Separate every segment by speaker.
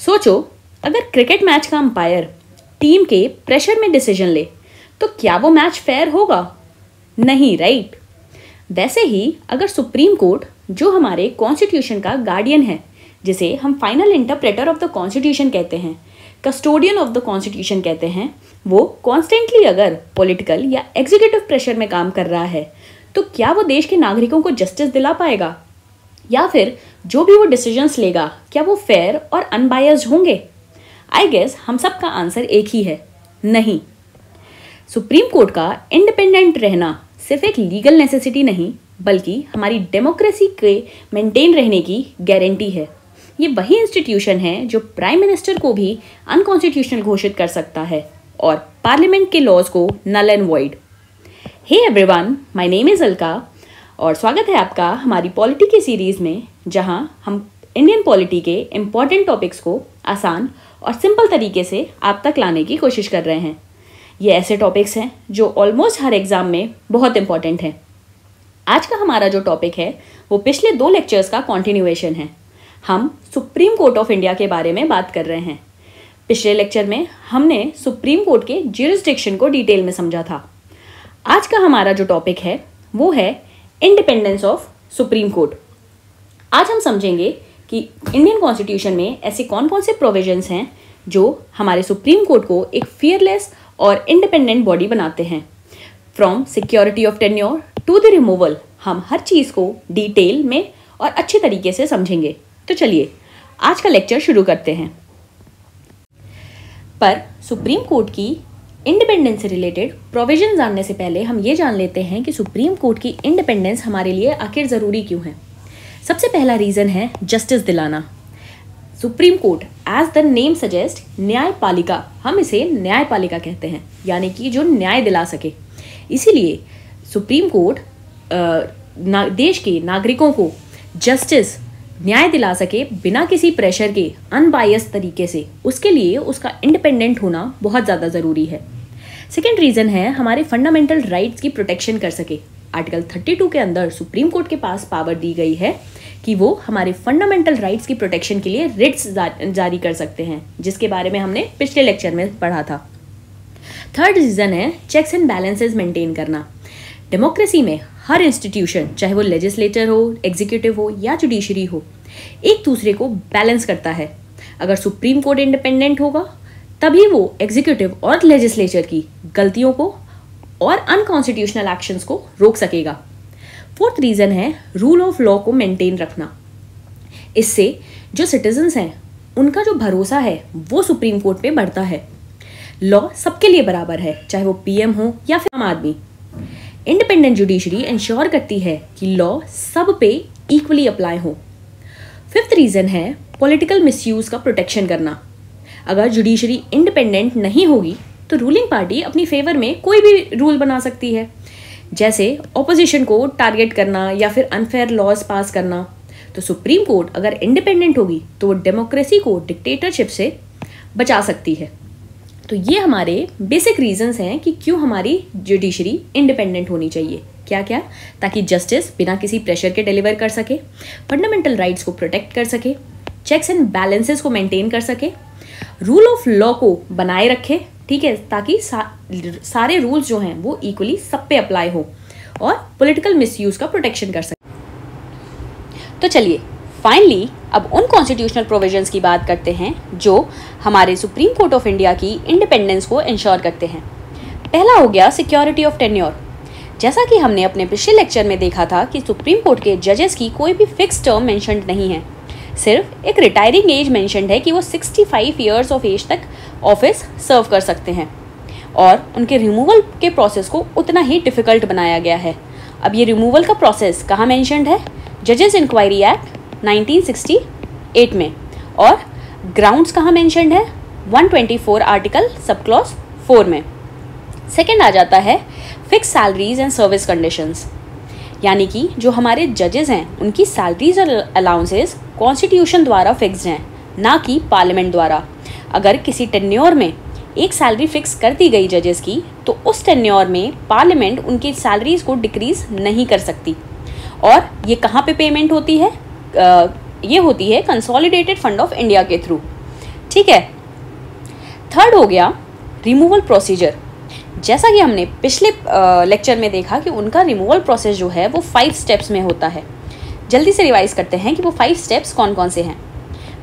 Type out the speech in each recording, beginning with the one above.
Speaker 1: सोचो, अगर cricket match का अंपायर टीम के प्रेशर में डिसीजन ले तो क्या वो मैच फेयर होगा? नहीं, राइट? वैसे ही अगर सुप्रीम कोर्ट, जो हमारे कॉन्स्टिट्यूशन का गार्डियन है, जिसे हम final interpreter of the constitution कहते हैं, कस्टोडियन ऑफ द कॉन्स्टिट्यूशन कहते हैं, वो कॉन्स्टेंटली अगर पॉलिटिकल या एग्जीक्यूटिव प्रेशर में काम कर रहा है तो क्या वो देश के नागरिकों को जस्टिस दिला पाएगा? या फिर जो भी वो डिसीजंस लेगा क्या वो फेयर और अनबायस्ड होंगे? आई गेस हम सब का आंसर एक ही है, नहीं। सुप्रीम कोर्ट का इंडिपेंडेंट रहना सिर्फ एक लीगल नेसेसिटी नहीं, बल्कि हमारी डेमोक्रेसी के मेंटेन रहने की गारंटी है। ये वही इंस्टीट्यूशन है जो प्राइम मिनिस्टर को भी अनकॉन्स्टिट्यूशनल घोषित कर सकता है और पार्लियामेंट के लॉज को null and void. Hey everyone, my name is Alka और स्वागत है आपका हमारी पॉलिटी की सीरीज में, जहां हम इंडियन पॉलिटी के इम्पॉर्टेंट टॉपिक्स को आसान और सिंपल तरीके से आप तक लाने की कोशिश कर रहे हैं। ये ऐसे टॉपिक्स हैं जो ऑलमोस्ट हर एग्जाम में बहुत इंपॉर्टेंट हैं। आज का हमारा जो टॉपिक है वो पिछले 2 लेक्चर्स का कॉन्टिन्यूएशन है। हम सुप्रीम कोर्ट ऑफ इंडिया के बारे में बात कर रहे हैं। पिछले लेक्चर में हमने सुप्रीम कोर्ट के ज्यूरिसडिक्शन को डिटेल में समझा था। आज का हमारा जो टॉपिक है वो है इंडिपेंडेंस ऑफ सुप्रीम कोर्ट। आज हम समझेंगे कि इंडियन कॉन्स्टिट्यूशन में ऐसे कौन कौन से प्रोविजंस हैं जो हमारे सुप्रीम कोर्ट को एक फियरलेस और इंडिपेंडेंट बॉडी बनाते हैं। From security of tenure to the removal, हम हर चीज़ को डिटेल में और अच्छे तरीके से समझेंगे। तो चलिए आज का लेक्चर शुरू करते हैं। पर सुप्रीम कोर्ट की इंडिपेंडेंस से रिलेटेड प्रोविजन जानने से पहले हम ये जान लेते हैं कि सुप्रीम कोर्ट की इंडिपेंडेंस हमारे लिए आखिर ज़रूरी क्यों है। सबसे पहला रीज़न है जस्टिस दिलाना। Supreme Court, as the name suggest, न्यायपालिका, हम इसे न्यायपालिका कहते हैं, यानी कि जो न्याय दिला सके। इसीलिए सुप्रीम कोर्ट देश के नागरिकों को जस्टिस, न्याय दिला सके बिना किसी प्रेशर के, अनबायस्ड तरीके से। उसके लिए उसका इंडिपेंडेंट होना बहुत ज़्यादा ज़रूरी है। सेकेंड रीज़न है हमारे फंडामेंटल राइट्स की प्रोटेक्शन कर सके। आर्टिकल 32 के अंदर सुप्रीम कोर्ट के पास पावर दी गई है कि वो हमारे फंडामेंटल राइट्स की प्रोटेक्शन के लिए रिट्स जारी कर सकते हैं, जिसके बारे में हमने पिछले लेक्चर में पढ़ा था। थर्ड रीज़न है चेक्स एंड बैलेंसेस मेंटेन करना। डेमोक्रेसी में हर इंस्टीट्यूशन, चाहे वो लेजिस्लेचर हो, एग्जीक्यूटिव हो या जुडिशरी हो, एक दूसरे को बैलेंस करता है। अगर सुप्रीम कोर्ट इंडिपेंडेंट होगा तभी वो एग्जीक्यूटिव और लेजिस्लेचर की गलतियों को और अनकॉन्स्टिट्यूशनल एक्शंस को रोक सकेगा। फोर्थ रीज़न है रूल ऑफ लॉ को मेंटेन रखना। इससे जो सिटीजन्स हैं उनका जो भरोसा है वो सुप्रीम कोर्ट पे बढ़ता है। लॉ सबके लिए बराबर है, चाहे वो पीएम हो या फिर आम आदमी। इंडिपेंडेंट जुडिशरी इंश्योर करती है कि लॉ सब पे इक्वली अप्लाई हो। फिफ्थ रीज़न है पॉलिटिकल मिसयूज का प्रोटेक्शन करना। अगर जुडिशरी इंडिपेंडेंट नहीं होगी तो रूलिंग पार्टी अपनी फेवर में कोई भी रूल बना सकती है, जैसे ऑपोजिशन को टारगेट करना या फिर अनफेयर लॉज पास करना। तो सुप्रीम कोर्ट अगर इंडिपेंडेंट होगी तो वो डेमोक्रेसी को डिक्टेटरशिप से बचा सकती है। तो ये हमारे बेसिक रीजंस हैं कि क्यों हमारी जुडिशरी इंडिपेंडेंट होनी चाहिए। क्या क्या? ताकि जस्टिस बिना किसी प्रेशर के डिलीवर कर सके, फंडामेंटल राइट्स को प्रोटेक्ट कर सके, चेक्स एंड बैलेंसेस को मेंटेन कर सके, रूल ऑफ लॉ को बनाए रखे, ठीक है, ताकि सारे रूल्स जो हैं वो इक्वली सब पे अप्लाई हो और पॉलिटिकल मिसयूज का प्रोटेक्शन कर सके। तो चलिए फाइनली अब उन कॉन्स्टिट्यूशनल प्रोविजंस की बात करते हैं जो हमारे सुप्रीम कोर्ट ऑफ इंडिया की इंडिपेंडेंस को इंश्योर करते हैं। पहला हो गया सिक्योरिटी ऑफ टेन्योर। जैसा कि हमने अपने पिछले लेक्चर में देखा था कि सुप्रीम कोर्ट के जजेस की कोई भी फिक्स टर्म मेंशन्ड नहीं है, सिर्फ एक रिटायरिंग एज मेंशन्ड है कि वो 65 ईयर्स ऑफ एज तक ऑफिस सर्व कर सकते हैं और उनके रिमूवल के प्रोसेस को उतना ही डिफिकल्ट बनाया गया है। अब ये रिमूवल का प्रोसेस कहाँ मेंशन्ड है? जजेस इंक्वायरी एक्ट 1968 में। और ग्राउंड्स कहाँ मेंशन्ड है? 124 आर्टिकल सब क्लॉज 4 में। सेकेंड आ जाता है fix salaries and service conditions, यानी कि जो हमारे जजेस हैं उनकी सैलरीज और अलाउंसेस कॉन्स्टिट्यूशन द्वारा फिक्स्ड हैं, ना कि पार्लियामेंट द्वारा। अगर किसी टेन्योर में एक सैलरी फिक्स कर दी गई जजेस की तो उस टेन्योर में पार्लियामेंट उनकी सैलरीज को डिक्रीज नहीं कर सकती। और ये कहाँ पे पेमेंट होती है? ये होती है कंसोलिडेटेड फंड ऑफ इंडिया के थ्रू। ठीक है। थर्ड हो गया रिमूवल प्रोसीजर। जैसा कि हमने पिछले लेक्चर में देखा कि उनका रिमूवल प्रोसेस जो है वो 5 स्टेप्स में होता है। जल्दी से रिवाइज करते हैं कि वो 5 स्टेप्स कौन कौन से हैं।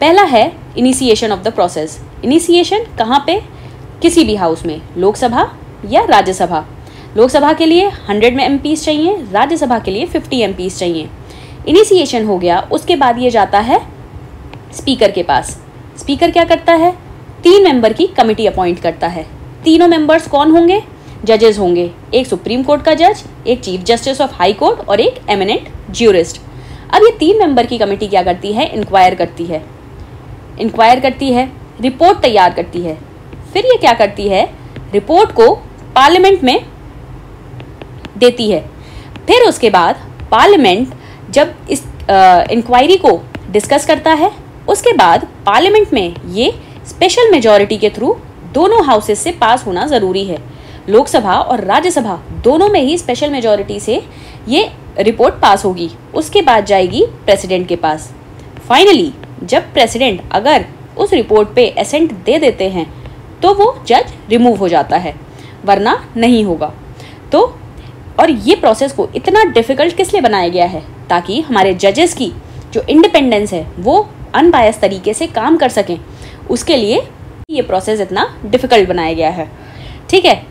Speaker 1: पहला है initiation of the process. Initiation कहाँ पे? किसी भी हाउस में, लोकसभा या राज्यसभा। लोकसभा के लिए 100 में MPs चाहिए, राज्यसभा के लिए 50 MPs चाहिए। इनिशिएशन हो गया, उसके बाद ये जाता है स्पीकर के पास। स्पीकर क्या करता है? 3 मेंबर की कमिटी अपॉइंट करता है। तीनों मेंबर्स कौन होंगे? जजेस होंगे, एक सुप्रीम कोर्ट का जज, एक chief justice of high court और एक एमिनेंट ज्यूरिस्ट। अब ये 3 मेंबर की कमिटी क्या करती है? इंक्वायर करती है, रिपोर्ट तैयार करती है। फिर ये क्या करती है? रिपोर्ट को पार्लियामेंट में देती है। फिर उसके बाद पार्लियामेंट जब इस इंक्वायरी को डिस्कस करता है, उसके बाद पार्लियामेंट में ये स्पेशल मेजॉरिटी के थ्रू दोनों हाउसेस से पास होना ज़रूरी है। लोकसभा और राज्यसभा दोनों में ही स्पेशल मेजॉरिटी से ये रिपोर्ट पास होगी। उसके बाद जाएगी प्रेसिडेंट के पास। फाइनली जब प्रेसिडेंट अगर उस रिपोर्ट पे एसेंट दे देते हैं तो वो जज रिमूव हो जाता है, वरना नहीं होगा। तो और ये प्रोसेस को इतना डिफिकल्ट किस लिए बनाया गया है? ताकि हमारे जजेस की जो इंडिपेंडेंस है वो अनबायस तरीके से काम कर सकें। उसके लिए ये प्रोसेस इतना डिफिकल्ट बनाया गया है। ठीक है,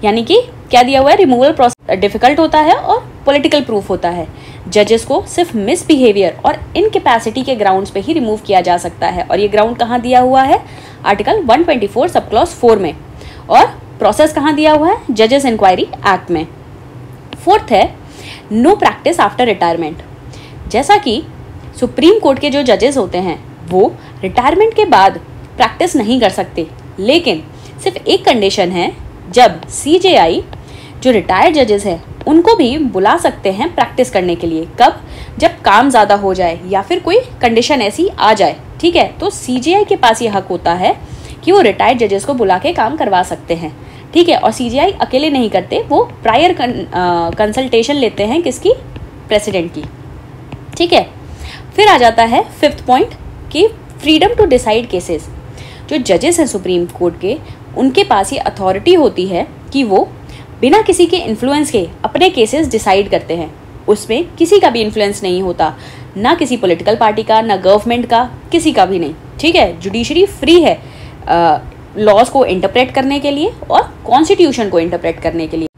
Speaker 1: यानी कि क्या दिया हुआ है? रिमूवल प्रोसेस डिफिकल्ट होता है और पॉलिटिकल प्रूफ होता है। जजेस को सिर्फ मिसबिहेवियर और इनकैपेसिटी के ग्राउंड्स पे ही रिमूव किया जा सकता है। और ये ग्राउंड कहाँ दिया हुआ है? आर्टिकल 124 सब क्लॉज 4 में। और प्रोसेस कहाँ दिया हुआ है? जजेस इंक्वायरी एक्ट में। फोर्थ है नो प्रैक्टिस आफ्टर रिटायरमेंट। जैसा कि सुप्रीम कोर्ट के जो जजेस होते हैं वो रिटायरमेंट के बाद प्रैक्टिस नहीं कर सकते, लेकिन सिर्फ एक कंडीशन है, जब CJI जो रिटायर्ड जजेस हैं उनको भी बुला सकते हैं प्रैक्टिस करने के लिए। कब? जब काम ज़्यादा हो जाए या फिर कोई कंडीशन ऐसी आ जाए। ठीक है, तो CJI के पास ये हक होता है कि वो रिटायर्ड जजेस को बुला के काम करवा सकते हैं। ठीक है, और CJI अकेले नहीं करते, वो प्रायर कंसल्टेशन लेते हैं किसकी? प्रेसिडेंट की। ठीक है, फिर आ जाता है 5th पॉइंट कि फ्रीडम टू डिसाइड केसेस। जो जजेस हैं सुप्रीम कोर्ट के, उनके पास ये अथॉरिटी होती है कि वो बिना किसी के इन्फ्लुएंस के अपने केसेस डिसाइड करते हैं। उसमें किसी का भी इन्फ्लुएंस नहीं होता, ना किसी पॉलिटिकल पार्टी का, ना गवर्नमेंट का, किसी का भी नहीं। ठीक है, जुडिशरी फ्री है लॉज को इंटरप्रेट करने के लिए और कॉन्स्टिट्यूशन को इंटरप्रेट करने के लिए।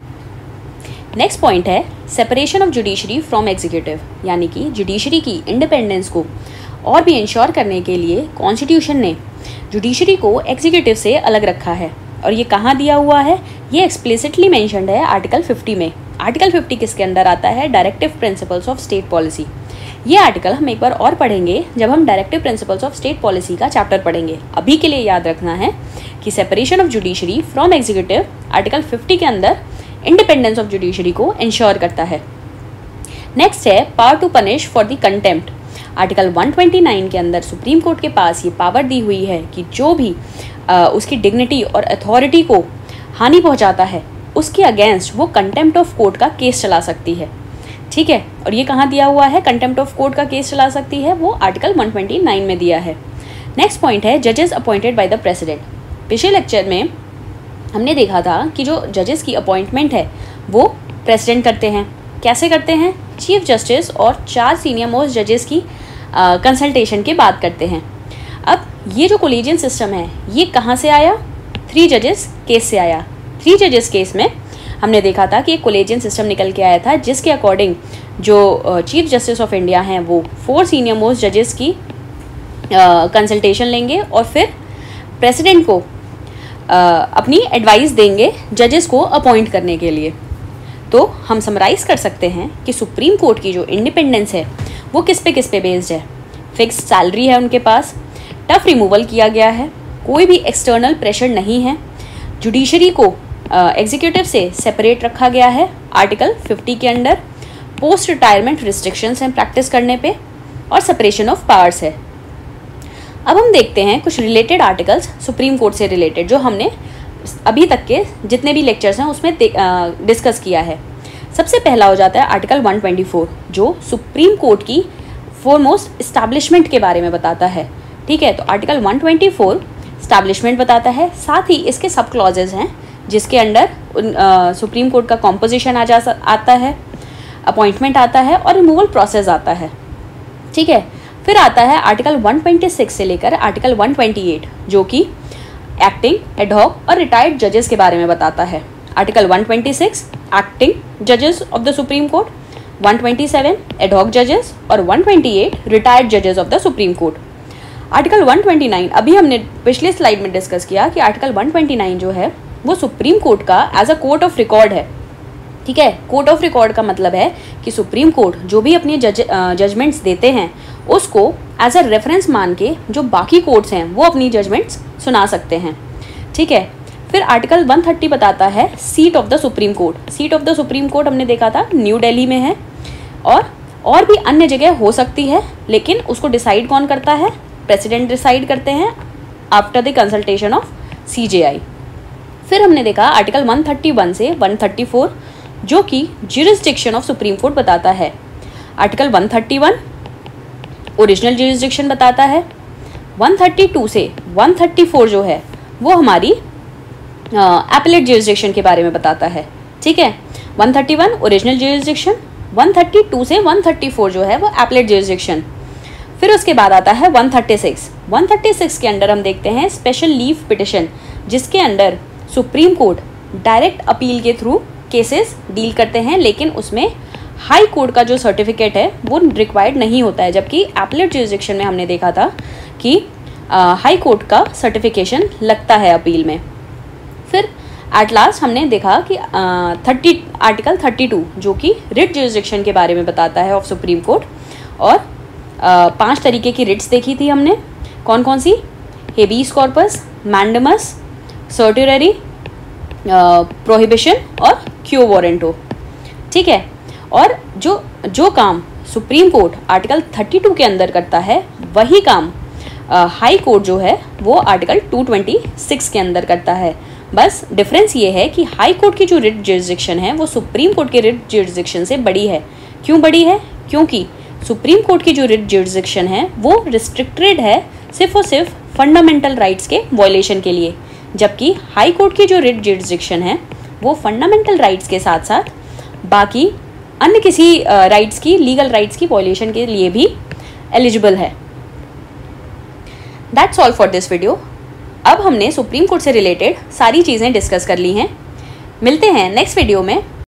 Speaker 1: नेक्स्ट पॉइंट है separation of judiciary from executive, यानी कि जुडिशरी की इंडिपेंडेंस को और भी इंश्योर करने के लिए कॉन्स्टिट्यूशन ने जुडिशरी को एग्जीक्यूटिव से अलग रखा है। और ये कहाँ दिया हुआ है? ये एक्सप्लिसिटली मेंशन्ड है आर्टिकल 50 में। आर्टिकल 50 किसके अंदर आता है? Directive principles of state policy. ये आर्टिकल हम एक बार और पढ़ेंगे जब हम directive principles of state policy का चैप्टर पढ़ेंगे। अभी के लिए याद रखना है कि separation of judiciary from executive article 50 के अंदर इंडिपेंडेंस ऑफ जुडिशरी को इंश्योर करता है। नेक्स्ट है power to punish for the contempt. Article 129 के अंदर सुप्रीम कोर्ट के पास ये पावर दी हुई है कि जो भी उसकी डिग्निटी और अथॉरिटी को हानि पहुंचाता है उसके अगेंस्ट वो कंटेम्प्ट ऑफ कोर्ट का केस चला सकती है। ठीक है, और ये कहाँ दिया हुआ है? कंटेम्प्ट ऑफ कोर्ट का केस चला सकती है, वो आर्टिकल 129 में दिया है। नेक्स्ट पॉइंट है जजेस अपॉइंटेड बाय द प्रेसिडेंट। पिछले लेक्चर में हमने देखा था कि जो जजेस की अपॉइंटमेंट है वो प्रेसिडेंट करते हैं। कैसे करते हैं? चीफ जस्टिस और 4 सीनियर मोस्ट जजेस की कंसल्टेशन के बाद करते हैं। अब ये जो कोलिजियन सिस्टम है ये कहाँ से आया? 3 जजेस केस से आया। 3 जजेस केस में हमने देखा था कि एक कोलिजियन सिस्टम निकल के आया था, जिसके अकॉर्डिंग जो चीफ जस्टिस ऑफ इंडिया हैं वो 4 सीनियर मोस्ट जजेस की कंसल्टेशन लेंगे और फिर प्रेसिडेंट को अपनी एडवाइस देंगे जजेस को अपॉइंट करने के लिए। तो हम समराइज कर सकते हैं कि सुप्रीम कोर्ट की जो इंडिपेंडेंस है वो किस पे बेस्ड है? फिक्स्ड सैलरी है उनके पास, टफ रिमूवल किया गया है, कोई भी एक्सटर्नल प्रेशर नहीं है, जुडिशरी को एग्जीक्यूटिव से सेपरेट रखा गया है आर्टिकल 50 के अंडर, पोस्ट रिटायरमेंट रिस्ट्रिक्शंस हैं प्रैक्टिस करने पे, और सेपरेशन ऑफ पावर्स है। अब हम देखते हैं कुछ रिलेटेड आर्टिकल्स सुप्रीम कोर्ट से रिलेटेड जो हमने अभी तक के जितने भी लेक्चर्स हैं उसमें डिस्कस किया है। सबसे पहला हो जाता है आर्टिकल 124 जो सुप्रीम कोर्ट की फोरमोस्ट इस्टेब्लिशमेंट के बारे में बताता है। ठीक है, तो आर्टिकल 124 स्टैब्लिशमेंट बताता है, साथ ही इसके सब क्लॉजेज हैं जिसके अंडर सुप्रीम कोर्ट का कॉम्पोजिशन आता है, अपॉइंटमेंट आता है और रिमूवल प्रोसेस आता है। ठीक है, फिर आता है आर्टिकल 126 से लेकर आर्टिकल 128 जो कि एक्टिंग, एडहॉक और रिटायर्ड जजेस के बारे में बताता है। आर्टिकल 126 एक्टिंग जजेस of the supreme court, 127 ad hoc जजेस और 128 रिटायर्ड जजेस of the supreme court. Article 129 अभी हमने पिछले स्लाइड में डिस्कस किया कि आर्टिकल 129 जो है वो सुप्रीम कोर्ट का as a court of record है। ठीक है, कोर्ट ऑफ रिकॉर्ड का मतलब है कि सुप्रीम कोर्ट जो भी अपनी जजमेंट्स देते हैं उसको एज अ रेफरेंस मान के जो बाकी कोर्ट्स हैं वो अपनी जजमेंट्स सुना सकते हैं। ठीक है, फिर आर्टिकल 130 बताता है seat of the supreme court. Seat of the supreme court हमने देखा था न्यू दिल्ली में है और भी अन्य जगह हो सकती है, लेकिन उसको डिसाइड कौन करता है? प्रेसिडेंट डिसाइड करते हैं after the consultation of CJI। फिर हमने देखा आर्टिकल 131 से 134 जो कि ज्यूरिसडिक्शन ऑफ सुप्रीम कोर्ट बताता है। आर्टिकल 131 ओरिजिनल ज्यूरिसडिक्शन बताता है। 132 से 134 जो है वो हमारी एपेलेट ज्यूरिसडिक्शन के बारे में बताता है। ठीक है, 131 ओरिजिनल ज्यूरिसडिक्शन, 132 से 134 जो है वो एपेलेट ज्यूरिसडिक्शन। फिर उसके बाद आता है 136। 136 के अंडर हम देखते हैं स्पेशल लीव पिटिशन, जिसके under supreme court direct appeal के थ्रू केसेस डील करते हैं, लेकिन उसमें हाई कोर्ट का जो सर्टिफिकेट है वो रिक्वायर्ड नहीं होता है, जबकि एपेलेट ज्यूरिसडिक्शन में हमने देखा था कि हाई कोर्ट का सर्टिफिकेशन लगता है अपील में। फिर एट लास्ट हमने देखा कि आर्टिकल 32 जो कि रिट ज्यूरिसडिक्शन के बारे में बताता है ऑफ सुप्रीम कोर्ट, और 5 तरीके की रिट्स देखी थी हमने, कौन कौन सी? हेबीस कॉर्पस, मैंडमस, सर्टियरी, प्रोहिबिशन और क्यो वारंटो। ठीक है, और जो काम सुप्रीम कोर्ट आर्टिकल 32 के अंदर करता है वही काम हाई कोर्ट जो है वो आर्टिकल 226 के अंदर करता है। बस डिफरेंस ये है कि हाई कोर्ट की जो रिट ज्यूरिसडिक्शन है वो सुप्रीम कोर्ट के रिट ज्यूरिसडिक्शन से बड़ी है। क्यों बड़ी है? क्योंकि सुप्रीम कोर्ट की जो रिट ज्यूरिसडिक्शन है वो रिस्ट्रिक्टेड है सिर्फ और सिर्फ फंडामेंटल राइट्स के वायलेशन के लिए, जबकि हाई कोर्ट की जो रिट ज्यूरिसडिक्शन है वो फंडामेंटल राइट्स के साथ साथ बाकी अन्य किसी राइट्स की, लीगल राइट्स की वायलेशन के लिए भी एलिजिबल है। That's all for this video. अब हमने सुप्रीम कोर्ट से रिलेटेड सारी चीज़ें डिस्कस कर ली हैं। मिलते हैं नेक्स्ट वीडियो में